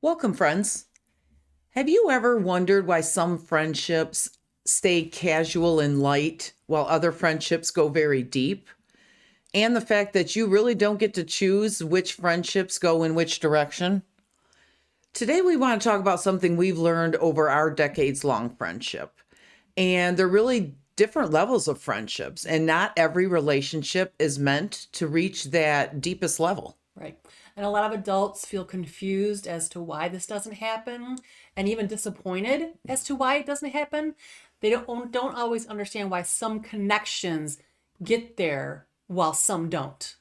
Welcome, friends. Have you ever wondered why some friendships stay casual and light while other friendships go very deep? And the fact that you really don't get to choose which friendships go in which direction? Today, we want to talk about something we've learned over our decades long friendship. And they're really different levels of friendships, and not every relationship is meant to reach that deepest level. Right. And a lot of adults feel confused as to why this doesn't happen and even disappointed as to why it doesn't happen. They don't always understand why some connections get there while some don't.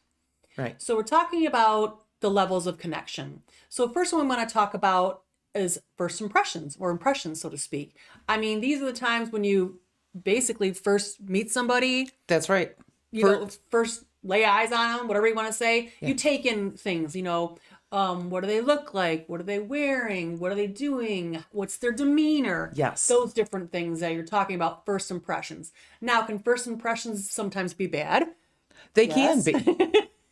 Right. So we're talking about the levels of connection. So first one we want to talk about is first impressions, or impressions, so to speak. I mean, these are the times when you basically first meet somebody. That's right. First lay eyes on them, whatever you want to say. Yeah. You take in things, what do they look like? What are they wearing? What are they doing? What's their demeanor? Yes. Those different things that you're talking about, first impressions. Now, can first impressions sometimes be bad? They can be.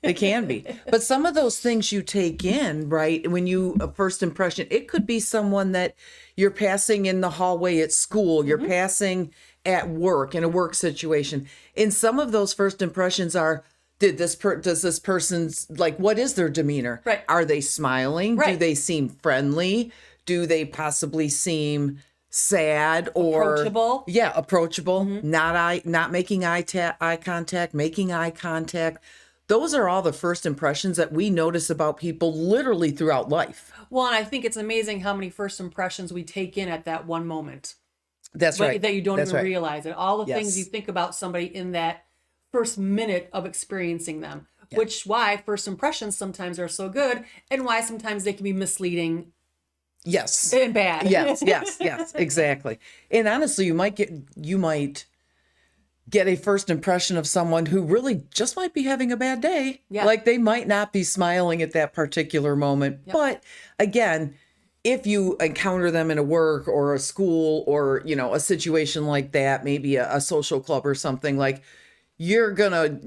They can be. But some of those things you take in, right, when you, a first impression, it could be someone that you're passing in the hallway at school, you're passing at work, in a work situation. And some of those first impressions are, does this person's, like, what is their demeanor? Right. Are they smiling? Right. Do they seem friendly? Do they possibly seem sad or approachable? Yeah, approachable. Not making eye contact, making eye contact. Those are all the first impressions that we notice about people literally throughout life. Well, and I think it's amazing how many first impressions we take in at that one moment. That's right. That you don't That's even right. realize it. All the Yes. things you think about somebody in that first minute of experiencing them, which why first impressions sometimes are so good and why sometimes they can be misleading. Yes. And bad. Yes, exactly. And honestly, you might get a first impression of someone who really just might be having a bad day. Yeah. Like they might not be smiling at that particular moment. Yep. But again, if you encounter them in a work or a school or, a situation like that, maybe a social club or something, like you're gonna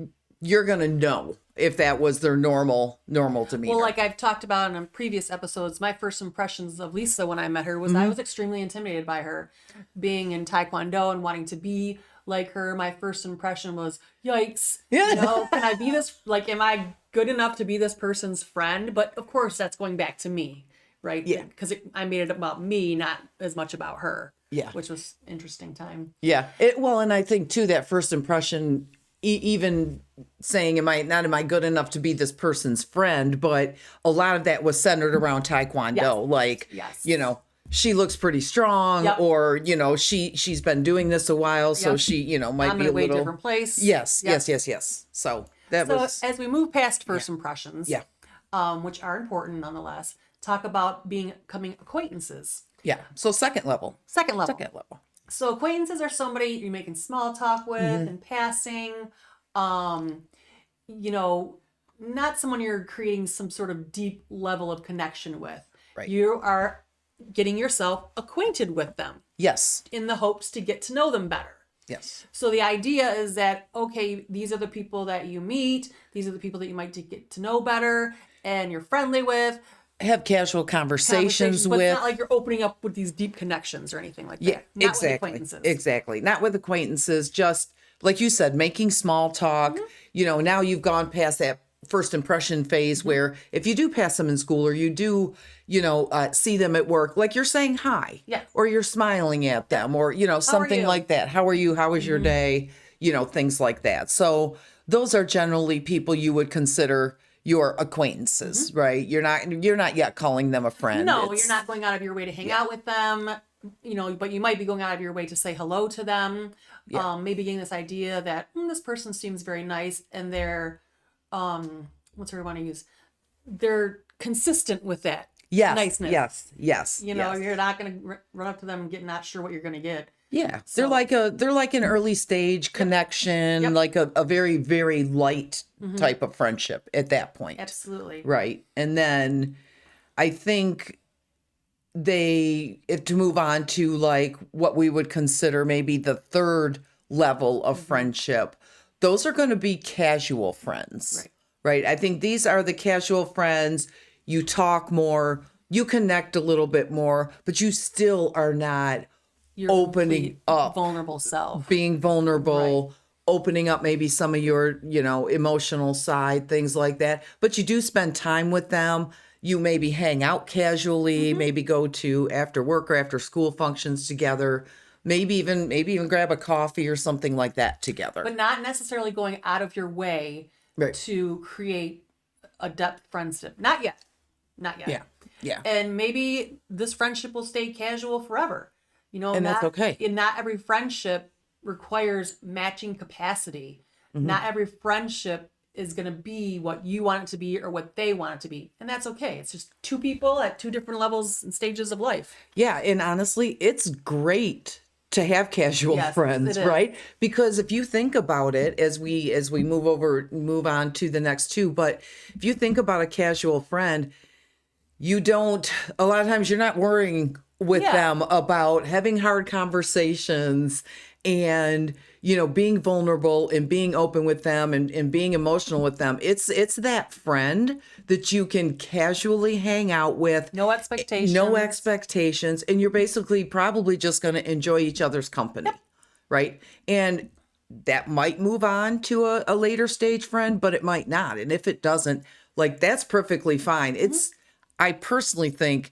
know if that was their normal demeanor. Well, like I've talked about in previous episodes, my first impressions of Lisa when I met her was I was extremely intimidated by her. Being in Taekwondo and wanting to be like her, my first impression was, yikes. Yeah. Can I be this, like, am I good enough to be this person's friend? But of course, that's going back to me, right? Yeah. Because I made it about me, not as much about her. Yeah. Which was interesting time. Yeah. And I think too, that first impression, even saying, am I good enough to be this person's friend? But a lot of that was centered around Taekwondo. Yes. She looks pretty strong, Yep. or, she's been doing this a while. So Yep. she, might I'm be in a a way little different place. Yes. Yep. Yes. So as we move past first impressions, Yeah. Which are important nonetheless, talk about becoming acquaintances. Yeah. So second level. Second level. So acquaintances are somebody you're making small talk with in passing. Not someone you're creating some sort of deep level of connection with. Right. You are getting yourself acquainted with them. Yes. In the hopes to get to know them better. Yes. So the idea is that, okay, these are the people that you meet. These are the people that you might get to know better and you're friendly with. Have casual conversations but with. it's not like you're opening up with these deep connections or anything like that. Yeah, Not exactly. with acquaintances. Exactly. Not with acquaintances, just like you said, making small talk. Now you've gone past that first impression phase where if you do pass them in school or you do, see them at work, like you're saying hi. Yeah. Or you're smiling at them or, something like that. How are you? How was your day? Things like that. So those are generally people you would consider your acquaintances, right? You're not yet calling them a friend. No, you're not going out of your way to hang out with them, but you might be going out of your way to say hello to them. Yeah. Maybe getting this idea that this person seems very nice and they're, what's the word I want to use? They're consistent with that niceness. Yes. You're not going to run up to them and get not sure what you're going to get. Yeah, they're like an early stage connection, like a very, very light type of friendship at that point. Absolutely. Right. And then I think if to move on to like what we would consider maybe the third level of friendship, those are going to be casual friends. Right. Right. I think these are the casual friends. You talk more. you connect a little bit more, but you still are not Your opening complete up, vulnerable self. being vulnerable, opening up maybe some of your, emotional side, things like that. But you do spend time with them. You maybe hang out casually, maybe go to after work or after school functions together, maybe even grab a coffee or something like that together. But not necessarily going out of your way Right. to create a depth friendship. Not yet. Not yet. Yeah. Yeah. And maybe this friendship will stay casual forever. And that's okay. And not every friendship requires matching capacity. Mm-hmm. Not every friendship is going to be what you want it to be or what they want it to be. And that's okay. It's just two people at two different levels and stages of life. Yeah, and honestly, it's great to have casual Yes, friends, it is. right? Because if you think about it, as we move on to the next two, but if you think about a casual friend, you don't, a lot of times you're not worrying with Yeah. them about having hard conversations and, being vulnerable and being open with them and being emotional with them. It's that friend that you can casually hang out with. No expectations. No expectations. And you're basically probably just going to enjoy each other's company. Right. And that might move on to a later stage friend, but it might not. And if it doesn't, like, that's perfectly fine. I personally think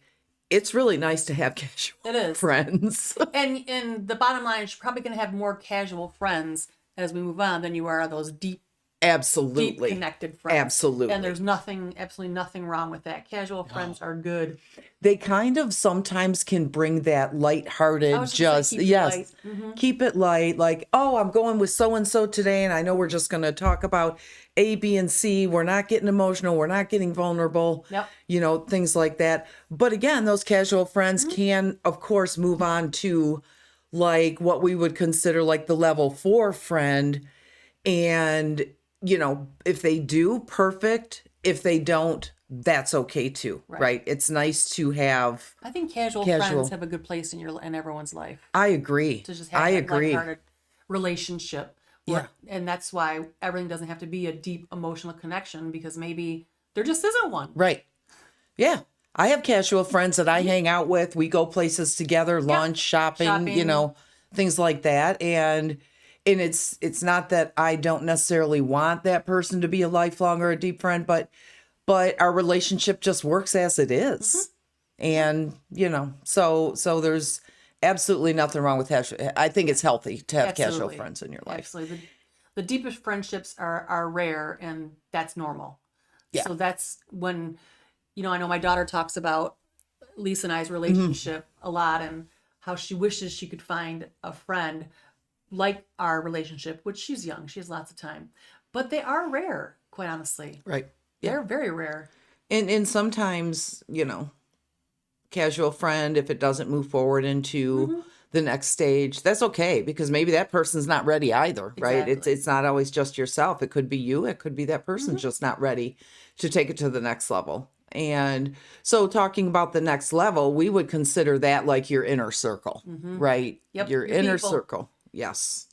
it's really nice to have casual It is. friends. And the bottom line is you're probably going to have more casual friends as we move on than you are those deep Absolutely. connected friends. Absolutely. And there's absolutely nothing wrong with that. Casual friends are good. They kind of sometimes can bring that lighthearted, I was just just, gonna say, keep it yes, light. keep it light. Like, oh, I'm going with so and so today, and I know we're just going to talk about A, B, and C. We're not getting emotional. We're not getting vulnerable. Yep. Things like that. But again, those casual friends can, of course, move on to like what we would consider like the level 4 friend. And, if they do, perfect. If they don't, that's okay too, right? It's nice to have. I think casual friends have a good place in everyone's life. I agree. To just have I that agree. lighthearted relationship. Yeah. And that's why everything doesn't have to be a deep emotional connection, because maybe there just isn't one. Right. Yeah. I have casual friends that I hang out with. We go places together, lunch, shopping, things like that. And it's not that I don't necessarily want that person to be a lifelong or a deep friend, but our relationship just works as it is. And, so there's absolutely nothing wrong with casual. I think it's healthy to have casual friends in your life. Absolutely. The deepest friendships are rare, and that's normal. Yeah. So that's when, I know my daughter talks about Lisa and I's relationship a lot, and how she wishes she could find a friend like our relationship, which she's young. She has lots of time. But they are rare, quite honestly. Right. They're very rare. And sometimes, casual friend, if it doesn't move forward into the next stage, that's okay, because maybe that person's not ready either, right? Exactly. It's not always just yourself. It could be you. It could be that person's just not ready to take it to the next level. And so talking about the next level, we would consider that like your inner circle, right? Yep, Your your inner people. circle. Yes.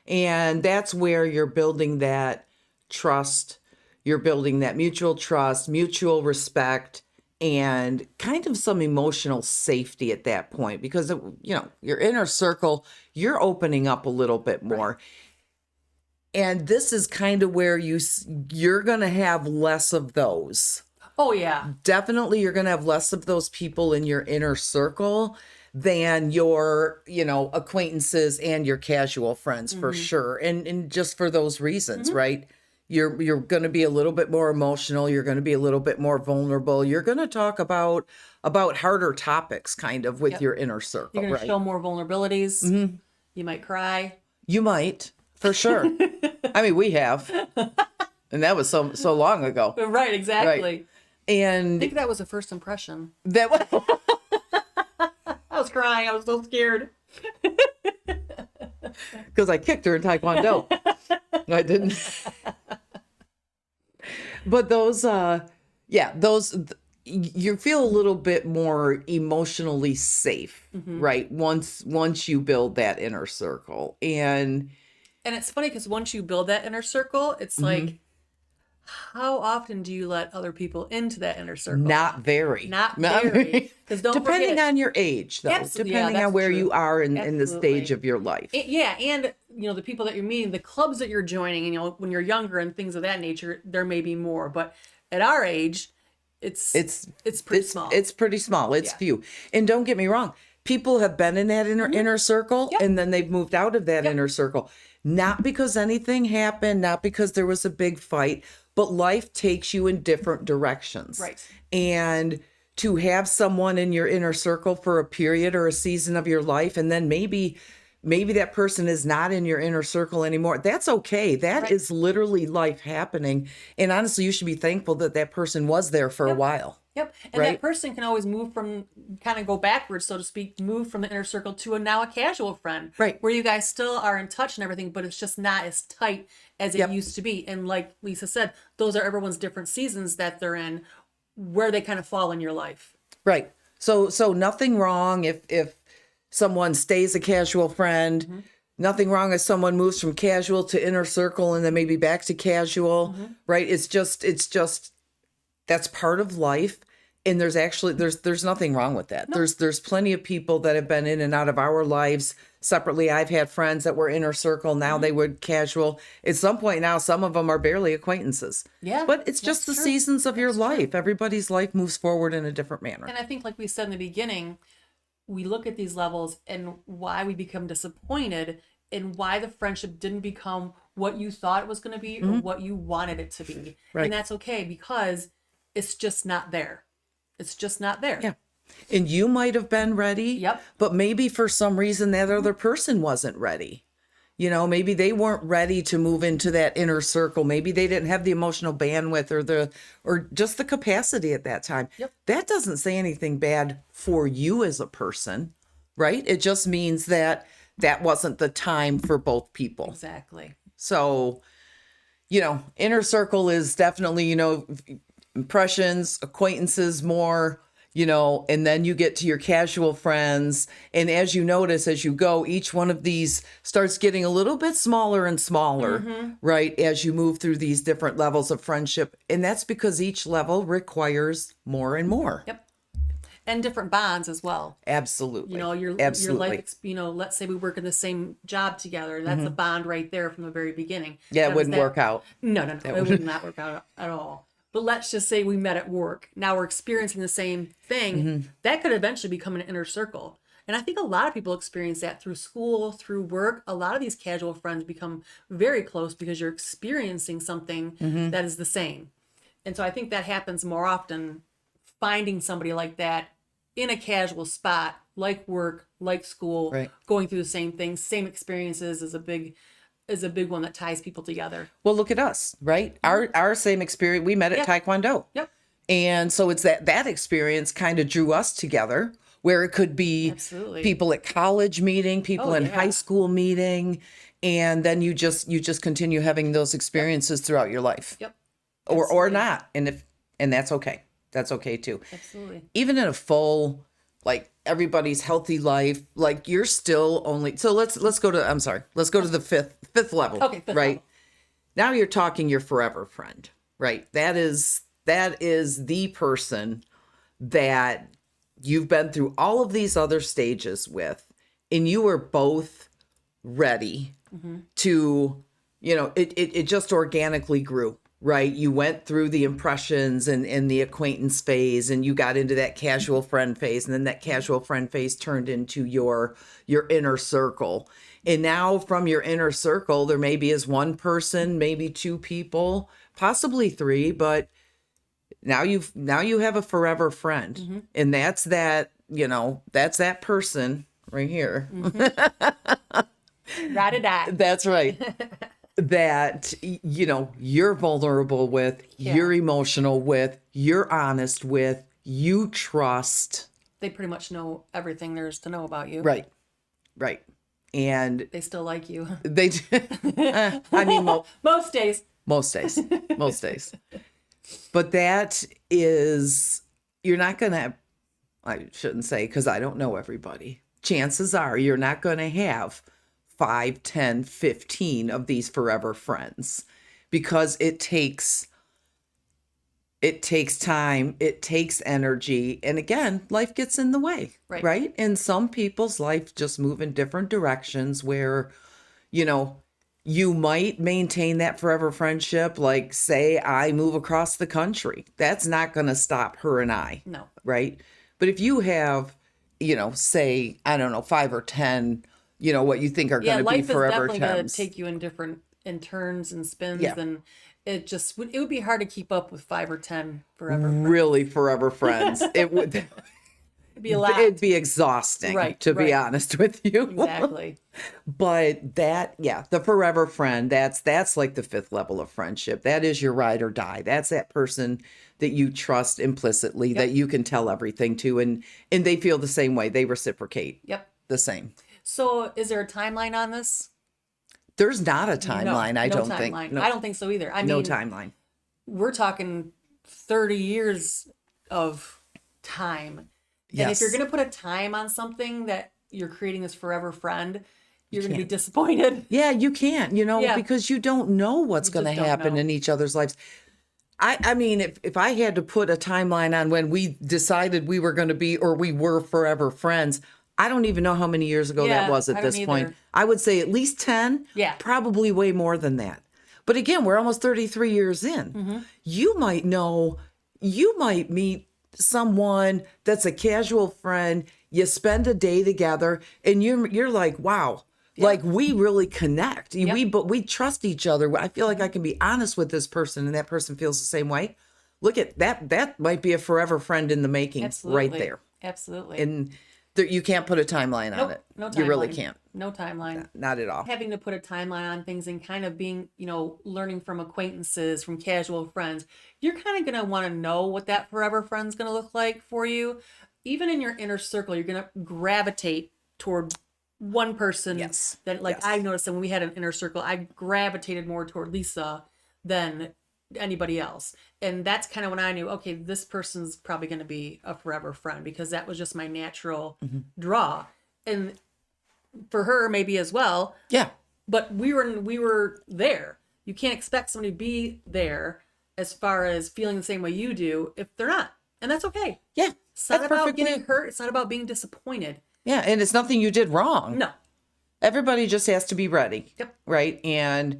And that's where you're building that trust. You're building that mutual trust, mutual respect, and kind of some emotional safety at that point, because, your inner circle, you're opening up a little bit more. And this is kind of where you're going to have less of those. Oh, yeah. Definitely you're going to have less of those people in your inner circle than your, acquaintances and your casual friends, for sure. And just for those reasons, right? You're going to be a little bit more emotional. You're going to be a little bit more vulnerable. You're going to talk about harder topics kind of with your inner circle, You're going right? to show more vulnerabilities. You might cry. You might, for sure. I mean, we have. And that was so long ago. Right, exactly. Right. And I think that was a first impression. that was I was crying. I was so scared. because I kicked her in Taekwondo. I didn't. But those, you feel a little bit more emotionally safe, right? Once you build that inner circle. And it's funny because once you build that inner circle, it's like, How often do you let other people into that inner circle? Not very. Not Not very. very. Because don't Depending forget, on your age, though. absolutely, yeah, Depending on that's where true. you are in the stage Absolutely. of your life. Yeah, and the people that you're meeting, the clubs that you're joining, when you're younger and things of that nature, there may be more. But at our age, it's It's it's pretty small. it's pretty small. It's Yeah. few. And don't get me wrong, people have been in that inner circle Yep. and then they've moved out of that Yep. inner circle. Not because anything happened, not because there was a big fight, but life takes you in different directions. Right. And to have someone in your inner circle for a period or a season of your life, and then maybe that person is not in your inner circle anymore. That's okay. That Right. is literally life happening. And honestly, you should be thankful that that person was there for a Yep. while. Yep. And Right. that person can always move from, kind of go backwards, so to speak, move from the inner circle to now a casual friend. Right. Where you guys still are in touch and everything, but it's just not as tight as it Yep. used to be. And like Lisa said, those are everyone's different seasons that they're in, where they kind of fall in your life. Right. So nothing wrong if someone stays a casual friend. Nothing wrong if someone moves from casual to inner circle and then maybe back to casual. Right. It's just that's part of life. And there's nothing wrong with that. There's plenty of people that have been in and out of our lives separately. I've had friends that were inner circle, now they would casual. At some point now, some of them are barely acquaintances. Yeah, But it's just the that's true. seasons of your life. Everybody's life moves forward in a different manner. And I think, like we said in the beginning, we look at these levels and why we become disappointed and why the friendship didn't become what you thought it was going to be or what you wanted it to be. Right. And that's okay, because it's just not there. It's just not there. Yeah. And you might have been ready. Yep. But maybe for some reason that other person wasn't ready. Maybe they weren't ready to move into that inner circle. Maybe they didn't have the emotional bandwidth or just the capacity at that time. Yep. That doesn't say anything bad for you as a person, right? It just means that wasn't the time for both people. Exactly. So, inner circle is definitely, impressions, acquaintances more, and then you get to your casual friends. And as you notice, as you go, each one of these starts getting a little bit smaller and smaller, right? As you move through these different levels of friendship. And that's because each level requires more and more. Yep. And different bonds as well. Absolutely. Your Absolutely. life, let's say we work in the same job together. That's a bond right there from the very beginning. Yeah, Now, it does wouldn't that- work out. No, it would not work out at all. But let's just say we met at work. Now we're experiencing the same thing. That could eventually become an inner circle. And I think a lot of people experience that through school, through work. A lot of these casual friends become very close because you're experiencing something that is the same. And so I think that happens more often, finding somebody like that in a casual spot, like work, like school, Right. going through the same things, same experiences is a big one that ties people together. Well, look at us, right? Our same experience. We met at Taekwondo. Yep. And so it's that experience kind of drew us together, where it could be Absolutely. people at college meeting, people in yeah. high school meeting, and then you just continue having those experiences throughout your life. Yep. Or Absolutely. not. And that's okay. That's okay too. Absolutely. Even in a full, like, everybody's healthy life, like, you're still only, so let's go to, I'm sorry, let's go to the fifth level. Okay, fifth right? level. Now you're talking your forever friend, right? That is the person that you've been through all of these other stages with, and you were both ready to, it just organically grew, right? You went through the impressions and the acquaintance phase, and you got into that casual friend phase, and then that casual friend phase turned into your inner circle. And now from your inner circle, there maybe is one person, maybe two people, possibly three, but now you have a forever friend. And that's that person right here. Ride or die. That's right. That, you're vulnerable with, you're emotional with, you're honest with, you trust. They pretty much know everything there is to know about you. Right. Right. And They still like you. they, I mean, Most days. most days. But that is, you're not going to, I shouldn't say, because I don't know everybody. Chances are you're not going to have 5, 10, 15 of these forever friends, because it takes It takes time, it takes energy. And again, life gets in the way, Right. right? And some people's life just move in different directions where, you know, you might maintain that forever friendship. Like, say, I move across the country. That's not going to stop her and I, No. right? But if you have, say, I don't know, 5 or 10, what you think are Yeah, going to be life is forever definitely going to gems. take you in turns and spins, Yeah. and it would be hard to keep up with 5 or 10 forever friends. Really forever friends. It would It'd be a lot. it'd be exhausting, Right, to be right. honest with you. Exactly. But the forever friend, that's like the fifth level of friendship. That is your ride or die. That's that person that you trust implicitly, that Yep. you can tell everything to, and they feel the same way. They reciprocate Yep. the same. So, is there a timeline on this? There's not a No, timeline, I no don't think. timeline. No, I don't think so either. I no mean, timeline. we're talking 30 years of time. And if you're Yes. going to put a time on something that you're creating this forever friend, you're going to be disappointed. Yeah, you can't, Yeah. because you don't know what's You going to just don't happen know. in each other's lives. I mean, if I had to put a timeline on when we decided we were going to be, or we were forever friends, I don't even know how many years ago that Yeah, was I at don't this point. either. I would say at least 10, Yeah. probably way more than that. But again, we're almost 33 years in. Mm-hmm. You might meet someone that's a casual friend. You spend a day together and you're like, wow, like we really connect. But we trust each other. I feel like I can be honest with this person and that person feels the same way. Look at that. That might be a forever friend in the making right Absolutely. there. Absolutely. And you can't put a timeline on Nope, it. no timeline. You really can't. No timeline. Not at all. Having to put a timeline on things and kind of being, learning from acquaintances, from casual friends, you're kind of going to want to know what that forever friend's going to look like for you. Even in your inner circle, you're going to gravitate toward one person. Yes. That, like, Yes. I noticed that when we had an inner circle, I gravitated more toward Lisa than anybody else. And that's kind of when I knew, okay, this person's probably going to be a forever friend, because that was just my natural draw. And for her, maybe as well. Yeah. But we were there. You can't expect somebody to be there as far as feeling the same way you do if they're not. And that's okay. Yeah. It's not That's about perfectly- getting hurt. It's not about being disappointed. Yeah. And it's nothing you did wrong. No. Everybody just has to be ready. Yep. Right. And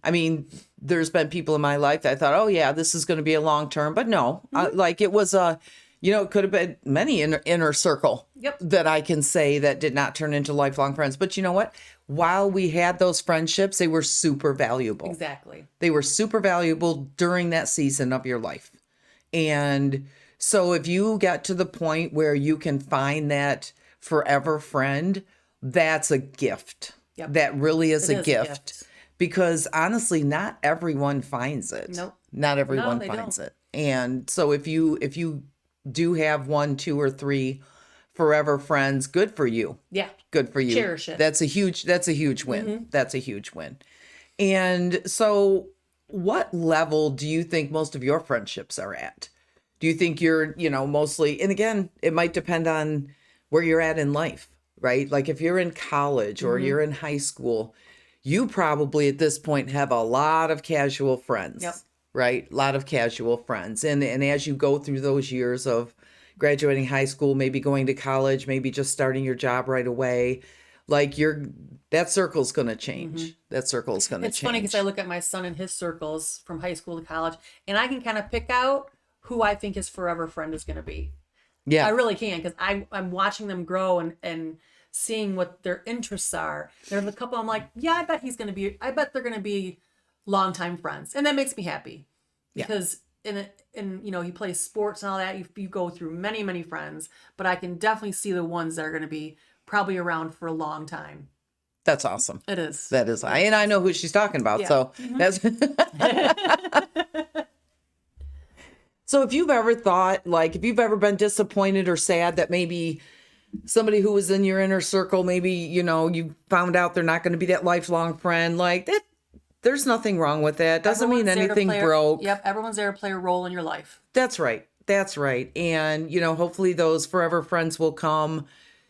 I mean, there's been people in my life that I thought, oh, yeah, this is going to be a long term. But no, like it was it could have been many inner circle Yep. that I can say that did not turn into lifelong friends. But you know what? While we had those friendships, they were super valuable. Exactly. They were super valuable during that season of your life. And so if you get to the point where you can find that forever friend, that's a gift. Yep. That really is It a is a gift. gift. Because honestly, not everyone finds it. Nope. Not everyone they finds don't. it. And so if you do have 1, 2, or 3 forever friends, good for you. Yeah. Good for you. Cherish it. That's a huge win. That's a huge win. And so what level do you think most of your friendships are at? Do you think you're, mostly, and again, it might depend on where you're at in life, right? Like if you're in college or you're in high school, you probably at this point have a lot of casual friends, Yep. right? A lot of casual friends. And as you go through those years of graduating high school, maybe going to college, maybe just starting your job right away, like that circle's going to change. That circle's going to change. It's funny because I look at my son and his circles from high school to college, and I can kind of pick out who I think his forever friend is going to be. Yeah. I really can, because I'm watching them grow and seeing what their interests are. There's a couple I'm like, yeah, I bet they're going to be longtime friends. And that makes me happy. Yeah. Because he plays sports and all that. You go through many, many friends, but I can definitely see the ones that are going to be probably around for a long time. That's awesome. It is. That is. And I know who she's talking about. Yeah. So that's. So if you've ever thought, like, if you've ever been disappointed or sad that maybe somebody who was in your inner circle, maybe, you found out they're not going to be that lifelong friend, like that, there's nothing wrong with that. Doesn't mean Everyone's there to anything play broke. Yep. Everyone's there to play a role in your life. That's right. That's right. And, hopefully those forever friends will come,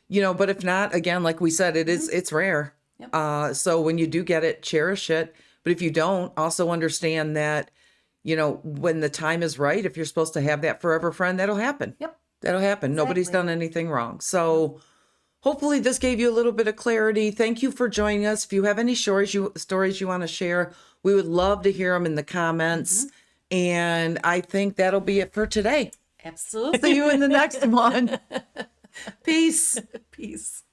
but if not, again, like we said, it's rare. Yep. So when you do get it, cherish it. But if you don't, also understand that when the time is right, if you're supposed to have that forever friend, that'll happen. Yep. That'll happen. Nobody's Exactly. done anything wrong. So hopefully this gave you a little bit of clarity. Thank you for joining us. If you have any stories you want to share, we would love to hear them in the comments. And I think that'll be it for today. Absolutely. See you in the next one. Peace. Peace.